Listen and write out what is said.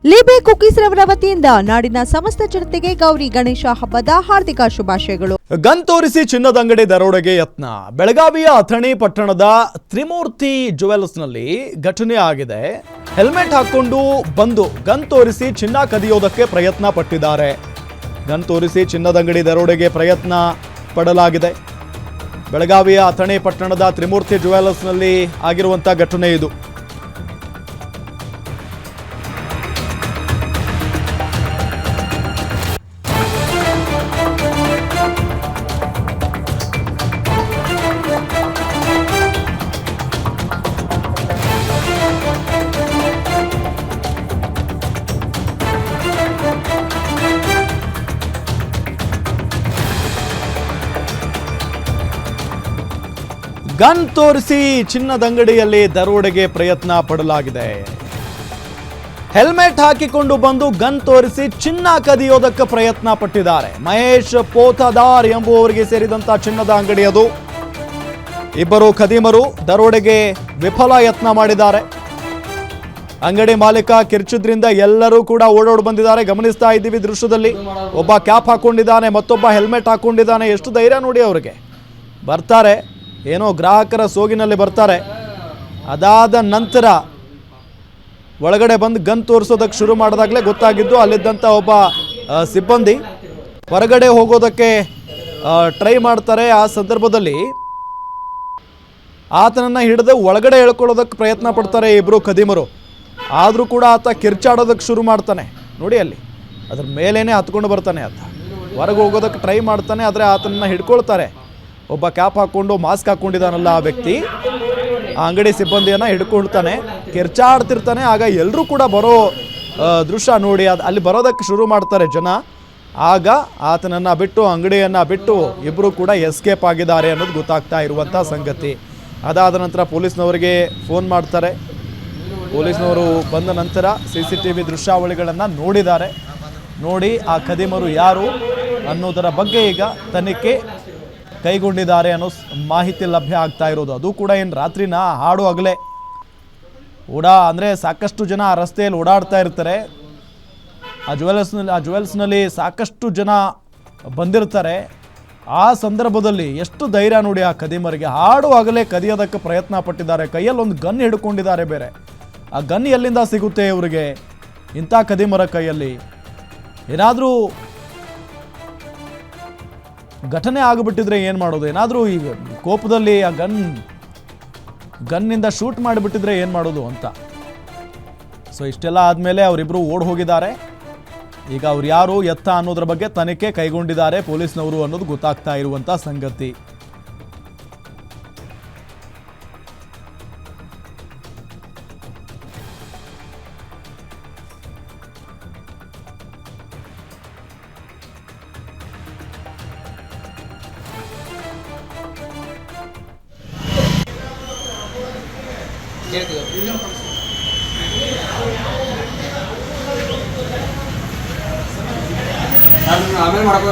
ಲಿಬೆ cookies ರವರ ವತಿಯಿಂದ ನಾಡಿನ ಸಮಸ್ತ ಜನತೆಗೆ ಗೌರಿ ಗಣೇಶ ಹಬ್ಬದ ಹಾರ್ದಿಕ ಶುಭಾಶಯಗಳು. ಗನ್ ತೋರಿಸಿ ಚಿನ್ನದ ಅಂಗಡಿ ದರೋಡೆಗೆ ಯತ್ನ. ಬೆಳಗಾವಿಯ ಅಥಣಿ ಪಟ್ಟಣದ ತ್ರಿಮೂರ್ತಿ ಜುವೆಲ್ಸ್ನಲ್ಲಿ ಘಟನೆ ಆಗಿದೆ. ಹೆಲ್ಮೆಟ್ ಹಾಕೊಂಡು ಬಂದು ಗನ್ ತೋರಿಸಿ ಚಿನ್ನ ಕದಿಯೋದಕ್ಕೆ ಪ್ರಯತ್ನ ಪಟ್ಟಿದ್ದಾರೆ. ಗನ್ ತೋರಿಸಿ ಚಿನ್ನದ ಅಂಗಡಿ ದರೋಡೆಗೆ ಪ್ರಯತ್ನ ಪಡಲಾಗಿದೆ. ಬೆಳಗಾವಿಯ ಅಥಣಿ ಪಟ್ಟಣದ ತ್ರಿಮೂರ್ತಿ ಜುವೆಲ್ಸ್ನಲ್ಲಿ ಆಗಿರುವಂತಹ ಘಟನೆ ಇದು. ಗನ್ ತೋರಿಸಿ ಚಿನ್ನದ ಅಂಗಡಿಯಲ್ಲಿ ದರೋಡೆಗೆ ಪ್ರಯತ್ನ ಪಡಲಾಗಿದೆ. ಹೆಲ್ಮೆಟ್ ಹಾಕಿಕೊಂಡು ಬಂದು ಗನ್ ತೋರಿಸಿ ಚಿನ್ನ ಕದಿಯೋದಕ್ಕೆ ಪ್ರಯತ್ನ ಪಟ್ಟಿದ್ದಾರೆ. ಮಹೇಶ್ ಪೋತದಾರ್ ಎಂಬುವವರಿಗೆ ಸೇರಿದಂತ ಚಿನ್ನದ ಅಂಗಡಿ ಅದು. ಇಬ್ಬರು ಖದೀಮರು ದರೋಡೆಗೆ ವಿಫಲ ಯತ್ನ ಮಾಡಿದ್ದಾರೆ. ಅಂಗಡಿ ಮಾಲೀಕ ಕಿರ್ಚಿದ್ರಿಂದ ಎಲ್ಲರೂ ಕೂಡ ಓಡೋಡ್ ಬಂದಿದ್ದಾರೆ. ಗಮನಿಸ್ತಾ ಇದ್ದೀವಿ ದೃಶ್ಯದಲ್ಲಿ. ಒಬ್ಬ ಕ್ಯಾಪ್ ಹಾಕೊಂಡಿದ್ದಾನೆ, ಮತ್ತೊಬ್ಬ ಹೆಲ್ಮೆಟ್ ಹಾಕೊಂಡಿದ್ದಾನೆ. ಎಷ್ಟು ಧೈರ್ಯ ನೋಡಿ ಅವರಿಗೆ. ಬರ್ತಾರೆ, ಏನೋ ಗ್ರಾಹಕರ ಸೋಗಿನಲ್ಲಿ ಬರ್ತಾರೆ. ಅದಾದ ನಂತರ ಒಳಗಡೆ ಬಂದು ಗನ್ ತೋರಿಸೋದಕ್ಕೆ ಶುರು ಮಾಡಿದಾಗಲೇ ಗೊತ್ತಾಗಿದ್ದು ಅಲ್ಲಿದ್ದಂಥ ಒಬ್ಬ ಸಿಬ್ಬಂದಿ ಹೊರಗಡೆ ಹೋಗೋದಕ್ಕೆ ಟ್ರೈ ಮಾಡ್ತಾರೆ. ಆ ಸಂದರ್ಭದಲ್ಲಿ ಆತನನ್ನು ಹಿಡಿದು ಒಳಗಡೆ ಎಳ್ಕೊಳ್ಳೋದಕ್ಕೆ ಪ್ರಯತ್ನ ಪಡ್ತಾರೆ ಇಬ್ಬರು ಖದೀಮರು. ಆದರೂ ಕೂಡ ಆತ ಕಿರ್ಚಾಡೋದಕ್ಕೆ ಶುರು ಮಾಡ್ತಾನೆ. ನೋಡಿ ಅಲ್ಲಿ ಅದ್ರ ಮೇಲೇನೆ ಹತ್ಕೊಂಡು ಬರ್ತಾನೆ. ಆತ ಹೊರಗೆ ಹೋಗೋದಕ್ಕೆ ಟ್ರೈ ಮಾಡ್ತಾನೆ, ಆದರೆ ಆತನನ್ನು ಹಿಡ್ಕೊಳ್ತಾರೆ. ಒಬ್ಬ ಕ್ಯಾಪ್ ಹಾಕ್ಕೊಂಡು ಮಾಸ್ಕ್ ಹಾಕ್ಕೊಂಡಿದ್ದಾನಲ್ಲ ಆ ವ್ಯಕ್ತಿ ಆ ಅಂಗಡಿ ಸಿಬ್ಬಂದಿಯನ್ನು ಹಿಡ್ಕೊಳ್ತಾನೆ, ಕಿರ್ಚಾಡ್ತಿರ್ತಾನೆ. ಆಗ ಎಲ್ಲರೂ ಕೂಡ ಬರೋ ದೃಶ್ಯ ನೋಡಿ ಅಲ್ಲಿ ಬರೋದಕ್ಕೆ ಶುರು ಮಾಡ್ತಾರೆ ಜನ. ಆಗ ಆತನನ್ನು ಬಿಟ್ಟು, ಅಂಗಡಿಯನ್ನು ಬಿಟ್ಟು ಇಬ್ಬರು ಕೂಡ ಎಸ್ಕೇಪ್ ಆಗಿದ್ದಾರೆ ಅನ್ನೋದು ಗೊತ್ತಾಗ್ತಾ ಇರುವಂಥ ಸಂಗತಿ. ಅದಾದ ನಂತರ ಪೊಲೀಸ್ನವರಿಗೆ ಫೋನ್ ಮಾಡ್ತಾರೆ. ಪೊಲೀಸ್ನವರು ಬಂದ ನಂತರ CCTV ದೃಶ್ಯಾವಳಿಗಳನ್ನು ನೋಡಿದ್ದಾರೆ. ನೋಡಿ ಆ ಖದೀಮರು ಯಾರು ಅನ್ನೋದರ ಬಗ್ಗೆ ಈಗ ತನಿಖೆ ಕೈಗೊಂಡಿದ್ದಾರೆ ಅನ್ನೋ ಮಾಹಿತಿ ಲಭ್ಯ ಆಗ್ತಾ ಇರೋದು. ಅದು ಕೂಡ ಏನು ರಾತ್ರಿನ ಹಾಡು ಹಗಲೇ ಅಂದರೆ ಸಾಕಷ್ಟು ಜನ ಆ ರಸ್ತೆಯಲ್ಲಿ ಓಡಾಡ್ತಾ ಇರ್ತಾರೆ. ಆ ಜುವೆಲ್ಸ್ನಲ್ಲಿ ಸಾಕಷ್ಟು ಜನ ಬಂದಿರ್ತಾರೆ. ಆ ಸಂದರ್ಭದಲ್ಲಿ ಎಷ್ಟು ಧೈರ್ಯ ನೋಡಿ ಆ ಖದೀಮರಿಗೆ. ಹಾಡು ಹಗಲೇ ಕದಿಯೋದಕ್ಕೆ ಪ್ರಯತ್ನ ಪಟ್ಟಿದ್ದಾರೆ. ಕೈಯಲ್ಲಿ ಒಂದು ಗನ್ ಹಿಡ್ಕೊಂಡಿದ್ದಾರೆ. ಬೇರೆ ಆ ಗನ್ ಎಲ್ಲಿಂದ ಸಿಗುತ್ತೆ ಇವರಿಗೆ ಇಂಥ ಖದೀಮರ ಕೈಯಲ್ಲಿ? ಏನಾದರೂ ಘಟನೆ ಆಗಿಬಿಟ್ಟಿದ್ರೆ ಏನು ಮಾಡೋದು? ಏನಾದರೂ ಈ ಕೋಪದಲ್ಲಿ ಆ ಗನ್ನಿಂದ ಶೂಟ್ ಮಾಡಿಬಿಟ್ಟಿದ್ರೆ ಏನು ಮಾಡೋದು ಅಂತ. ಸೊ ಇಷ್ಟೆಲ್ಲ ಆದಮೇಲೆ ಅವರಿಬ್ಬರು ಓಡ್ ಹೋಗಿದ್ದಾರೆ. ಈಗ ಅವ್ರು ಯಾರು ಎತ್ತ ಅನ್ನೋದ್ರ ಬಗ್ಗೆ ತನಿಖೆ ಕೈಗೊಂಡಿದ್ದಾರೆ ಪೊಲೀಸ್ನವರು ಅನ್ನೋದು ಗೊತ್ತಾಗ್ತಾ ಇರುವಂಥ ಸಂಗತಿ. ಆಮೇಲೆ ಮಾಡ್ಕೋ